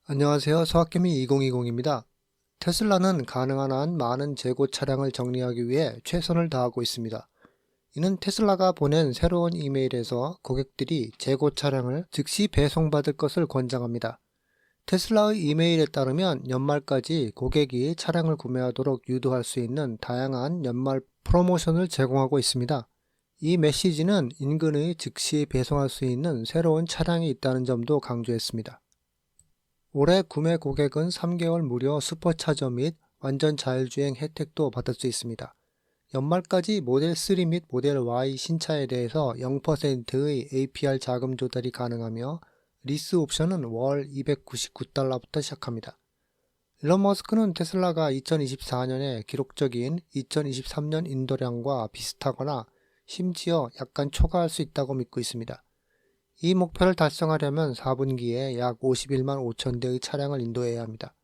안녕하세요. 서학개미 2020입니다. 테슬라는 가능한 한 많은 재고 차량을 정리하기 위해 최선을 다하고 있습니다. 이는 테슬라가 보낸 새로운 이메일에서 고객들이 재고 차량을 즉시 배송받을 것을 권장합니다. 테슬라의 이메일에 따르면 연말까지 고객이 차량을 구매하도록 유도할 수 있는 다양한 연말 프로모션을 제공하고 있습니다. 이 메시지는 인근의 즉시 배송할 수 있는 새로운 차량이 있다는 점도 강조했습니다. 올해 구매 고객은 3개월 무료 슈퍼차저 및 완전 자율주행 혜택도 받을 수 있습니다. 연말까지 모델 3 및 모델 Y 신차에 대해서 0%의 APR 자금 조달이 가능하며 리스 옵션은 월 299달러부터 시작합니다. 일론 머스크는 테슬라가 2024년에 기록적인 2023년 인도량과 비슷하거나 심지어 약간 초과할 수 있다고 믿고 있습니다. 이 목표를 달성하려면 4분기에 약 51만 5천 대의 차량을 인도해야 합니다.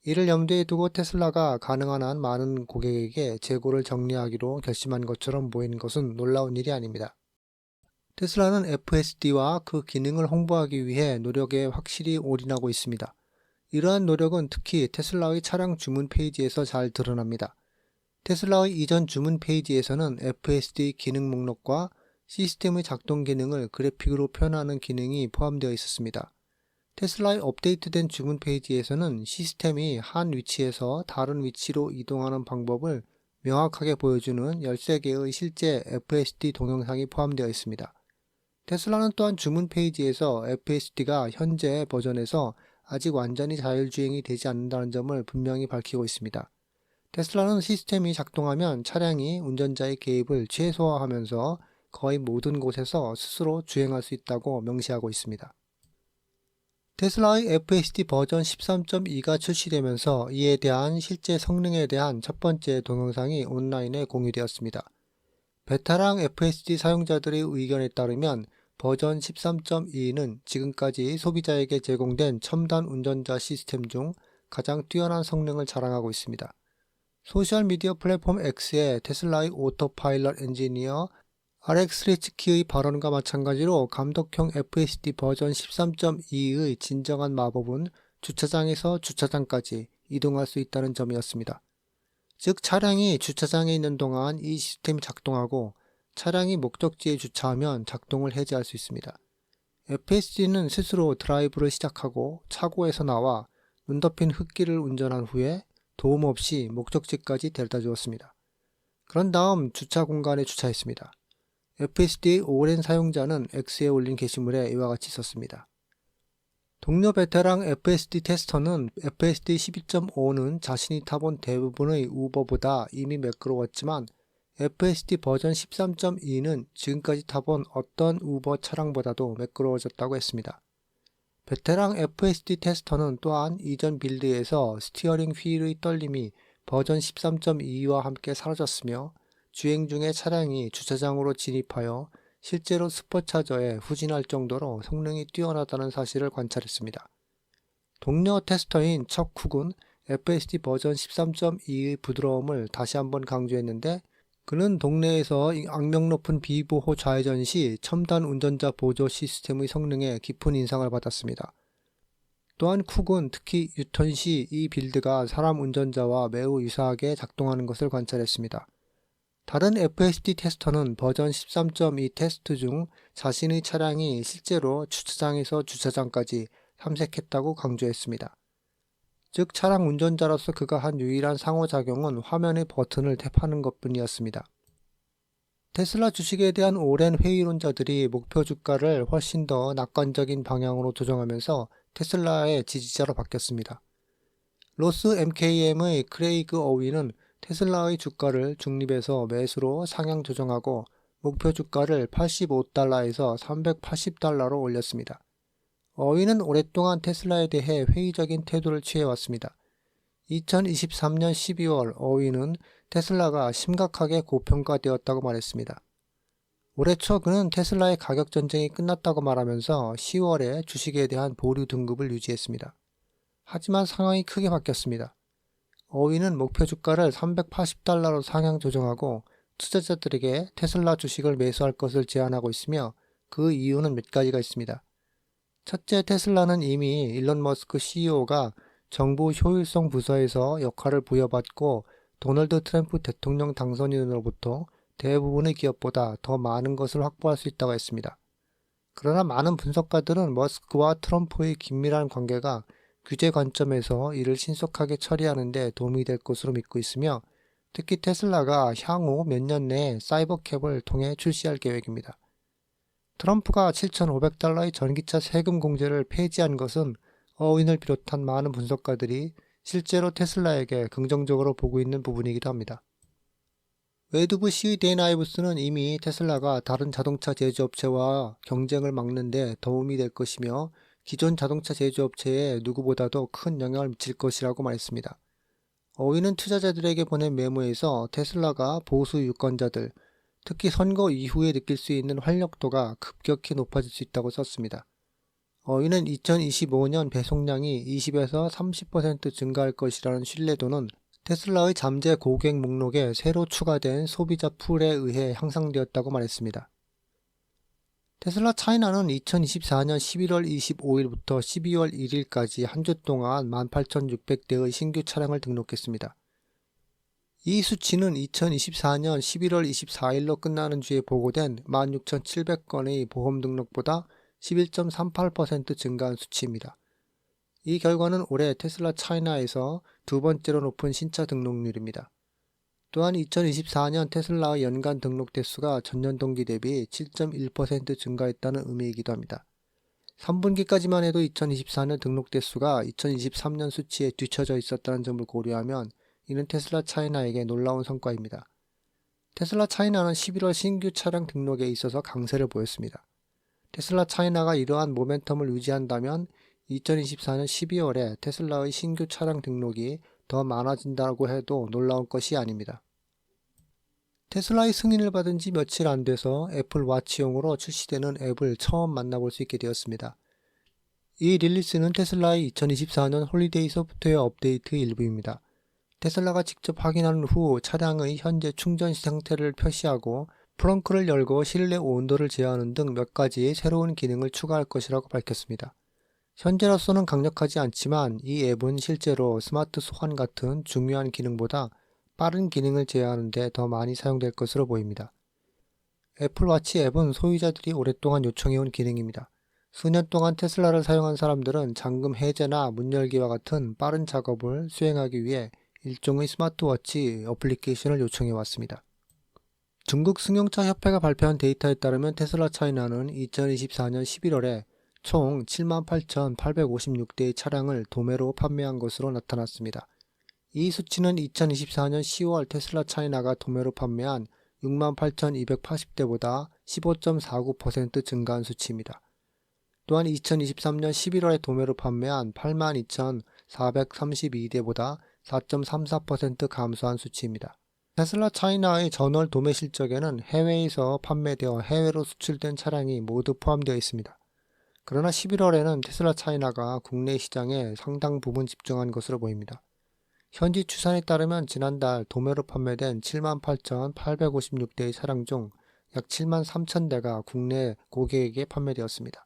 이를 염두에 두고 테슬라가 가능한 한 많은 고객에게 재고를 정리하기로 결심한 것처럼 보이는 것은 놀라운 일이 아닙니다. 테슬라는 FSD와 그 기능을 홍보하기 위해 노력에 확실히 올인하고 있습니다. 이러한 노력은 특히 테슬라의 차량 주문 페이지에서 잘 드러납니다. 테슬라의 이전 주문 페이지에서는 FSD 기능 목록과 시스템의 작동 기능을 그래픽으로 표현하는 기능이 포함되어 있었습니다. 테슬라의 업데이트된 주문 페이지에서는 시스템이 한 위치에서 다른 위치로 이동하는 방법을 명확하게 보여주는 13개의 실제 FSD 동영상이 포함되어 있습니다. 테슬라는 또한 주문 페이지에서 FSD가 현재 버전에서 아직 완전히 자율주행이 되지 않는다는 점을 분명히 밝히고 있습니다. 테슬라는 시스템이 작동하면 차량이 운전자의 개입을 최소화하면서 거의 모든 곳에서 스스로 주행할 수 있다고 명시하고 있습니다. 테슬라의 FSD 버전 13.2가 출시되면서 이에 대한 실제 성능에 대한 첫 번째 동영상이 온라인에 공유되었습니다. 베테랑 FSD 사용자들의 의견에 따르면 버전 13.2는 지금까지 소비자에게 제공된 첨단 운전자 시스템 중 가장 뛰어난 성능을 자랑하고 있습니다. 소셜미디어 플랫폼 X의 테슬라의 오토파일럿 엔지니어 RX 리츠키의 발언과 마찬가지로 감독형 FSD 버전 13.2의 진정한 마법은 주차장에서 주차장까지 이동할 수 있다는 점이었습니다. 즉 차량이 주차장에 있는 동안 이 시스템이 작동하고 차량이 목적지에 주차하면 작동을 해제할 수 있습니다. FSD는 스스로 드라이브를 시작하고 차고에서 나와 눈 덮인 흙길을 운전한 후에 도움 없이 목적지까지 데려다 주었습니다. 그런 다음 주차 공간에 주차했습니다. FSD의 오랜 사용자는 X에 올린 게시물에 이와 같이 썼습니다. 동료 베테랑 FSD 테스터는 FSD 12.5는 자신이 타본 대부분의 우버보다 이미 매끄러웠지만 FSD 버전 13.2는 지금까지 타본 어떤 우버 차량보다도 매끄러워졌다고 했습니다. 베테랑 FSD 테스터는 또한 이전 빌드에서 스티어링 휠의 떨림이 버전 13.2와 함께 사라졌으며 주행 중에 차량이 주차장으로 진입하여 실제로 슈퍼차저에 후진할 정도로 성능이 뛰어나다는 사실을 관찰했습니다. 동료 테스터인 척 쿡은 FSD 버전 13.2의 부드러움을 다시 한번 강조했는데 그는 동네에서 악명 높은 비보호 좌회전 시 첨단 운전자 보조 시스템의 성능에 깊은 인상을 받았습니다. 또한 쿡은 특히 유턴 시 이 빌드가 사람 운전자와 매우 유사하게 작동하는 것을 관찰했습니다. 다른 FSD 테스터는 버전 13.2 테스트 중 자신의 차량이 실제로 주차장에서 주차장까지 탐색했다고 강조했습니다. 즉 차량 운전자로서 그가 한 유일한 상호작용은 화면의 버튼을 탭하는 것뿐이었습니다. 테슬라 주식에 대한 오랜 회의론자들이 목표 주가를 훨씬 더 낙관적인 방향으로 조정하면서 테슬라의 지지자로 바뀌었습니다. 로스 MKM의 크레이그 어위는 테슬라의 주가를 중립에서 매수로 상향 조정하고 목표 주가를 85달러에서 380달러로 올렸습니다. 어위는 오랫동안 테슬라에 대해 회의적인 태도를 취해왔습니다. 2023년 12월 어위는 테슬라가 심각하게 고평가되었다고 말했습니다. 올해 초 그는 테슬라의 가격 전쟁이 끝났다고 말하면서 10월에 주식에 대한 보류 등급을 유지했습니다. 하지만 상황이 크게 바뀌었습니다. 어위는 목표 주가를 380달러로 상향 조정하고 투자자들에게 테슬라 주식을 매수할 것을 제안하고 있으며 그 이유는 몇 가지가 있습니다. 첫째, 테슬라는 이미 일론 머스크 CEO가 정부 효율성 부서에서 역할을 부여받고 도널드 트럼프 대통령 당선인으로부터 대부분의 기업보다 더 많은 것을 확보할 수 있다고 했습니다. 그러나 많은 분석가들은 머스크와 트럼프의 긴밀한 관계가 규제 관점에서 이를 신속하게 처리하는 데 도움이 될 것으로 믿고 있으며, 특히 테슬라가 향후 몇 년 내에 사이버캡을 통해 출시할 계획입니다. 트럼프가 $7,500의 전기차 세금 공제를 폐지한 것은 어윈을 비롯한 많은 분석가들이 실제로 테슬라에게 긍정적으로 보고 있는 부분이기도 합니다. 웨드부 CEO 댄 아이브스는 이미 테슬라가 다른 자동차 제조업체와 경쟁을 막는 데 도움이 될 것이며 기존 자동차 제조업체에 누구보다도 큰 영향을 미칠 것이라고 말했습니다. 어윈은 투자자들에게 보낸 메모에서 테슬라가 보수 유권자들, 특히 선거 이후에 느낄 수 있는 활력도가 급격히 높아질 수 있다고 썼습니다. 어윈은 2025년 배송량이 20에서 30% 증가할 것이라는 신뢰도는 테슬라의 잠재 고객 목록에 새로 추가된 소비자 풀에 의해 향상되었다고 말했습니다. 테슬라 차이나는 2024년 11월 25일부터 12월 1일까지 한 주 동안 18,600대의 신규 차량을 등록했습니다. 이 수치는 2024년 11월 24일로 끝나는 주에 보고된 16,700건의 보험 등록보다 11.38% 증가한 수치입니다. 이 결과는 올해 테슬라 차이나에서 두 번째로 높은 신차 등록률입니다. 또한 2024년 테슬라의 연간 등록 대수가 전년 동기 대비 7.1% 증가했다는 의미이기도 합니다. 3분기까지만 해도 2024년 등록 대수가 2023년 수치에 뒤처져 있었다는 점을 고려하면 이는 테슬라 차이나에게 놀라운 성과입니다. 테슬라 차이나는 11월 신규 차량 등록에 있어서 강세를 보였습니다. 테슬라 차이나가 이러한 모멘텀을 유지한다면 2024년 12월에 테슬라의 신규 차량 등록이 더 많아진다고 해도 놀라운 것이 아닙니다. 테슬라의 승인을 받은 지 며칠 안 돼서 애플 와치용으로 출시되는 앱을 처음 만나볼 수 있게 되었습니다. 이 릴리스는 테슬라의 2024년 홀리데이 소프트웨어 업데이트 일부입니다. 테슬라가 직접 확인한 후 차량의 현재 충전 상태를 표시하고 트렁크를 열고 실내 온도를 제어하는 등 몇 가지의 새로운 기능을 추가할 것이라고 밝혔습니다. 현재로서는 강력하지 않지만 이 앱은 실제로 스마트 소환 같은 중요한 기능보다 빠른 기능을 제어하는 데 더 많이 사용될 것으로 보입니다. 애플워치 앱은 소유자들이 오랫동안 요청해온 기능입니다. 수년 동안 테슬라를 사용한 사람들은 잠금 해제나 문 열기와 같은 빠른 작업을 수행하기 위해 일종의 스마트워치 어플리케이션을 요청해 왔습니다. 중국 승용차 협회가 발표한 데이터에 따르면 테슬라 차이나는 2024년 11월에 총 78,856대의 차량을 도매로 판매한 것으로 나타났습니다. 이 수치는 2024년 10월 테슬라 차이나가 도매로 판매한 68,280대보다 15.49% 증가한 수치입니다. 또한 2023년 11월에 도매로 판매한 82,432대보다 4.34% 감소한 수치입니다. 테슬라 차이나의 전월 도매 실적에는 해외에서 판매되어 해외로 수출된 차량이 모두 포함되어 있습니다. 그러나 11월에는 테슬라 차이나가 국내 시장에 상당 부분 집중한 것으로 보입니다. 현지 추산에 따르면 지난달 도매로 판매된 78,856대의 차량 중 약 73,000대가 국내 고객에게 판매되었습니다.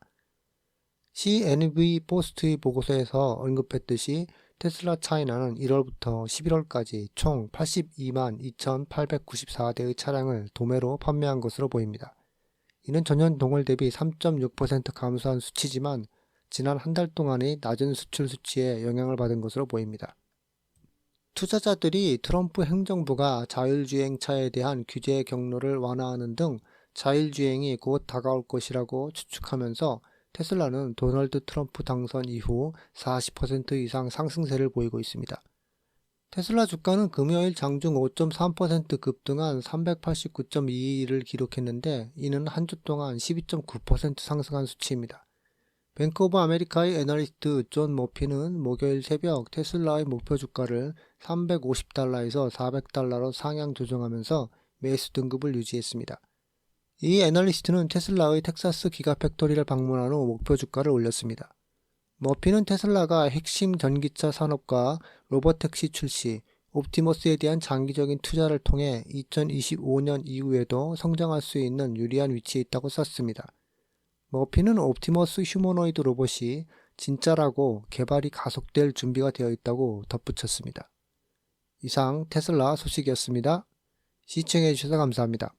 CNV 포스트의 보고서에서 언급했듯이 테슬라 차이나는 1월부터 11월까지 총 82만 2,894대의 차량을 도매로 판매한 것으로 보입니다. 이는 전년 동월 대비 3.6% 감소한 수치지만 지난 한 달 동안의 낮은 수출 수치에 영향을 받은 것으로 보입니다. 투자자들이 트럼프 행정부가 자율주행차에 대한 규제 경로를 완화하는 등 자율주행이 곧 다가올 것이라고 추측하면서 테슬라는 도널드 트럼프 당선 이후 40% 이상 상승세를 보이고 있습니다. 테슬라 주가는 금요일 장중 5.3% 급등한 389.22를 기록했는데 이는 한 주 동안 12.9% 상승한 수치입니다. 뱅크 오브 아메리카의 애널리스트 존 머피는 목요일 새벽 테슬라의 목표 주가를 350달러에서 400달러로 상향 조정하면서 매수 등급을 유지했습니다. 이 애널리스트는 테슬라의 텍사스 기가팩토리를 방문한 후 목표 주가를 올렸습니다. 머피는 테슬라가 핵심 전기차 산업과 로봇택시 출시, 옵티머스에 대한 장기적인 투자를 통해 2025년 이후에도 성장할 수 있는 유리한 위치에 있다고 썼습니다. 머피는 옵티머스 휴머노이드 로봇이 진짜라고 개발이 가속될 준비가 되어 있다고 덧붙였습니다. 이상 테슬라 소식이었습니다. 시청해주셔서 감사합니다.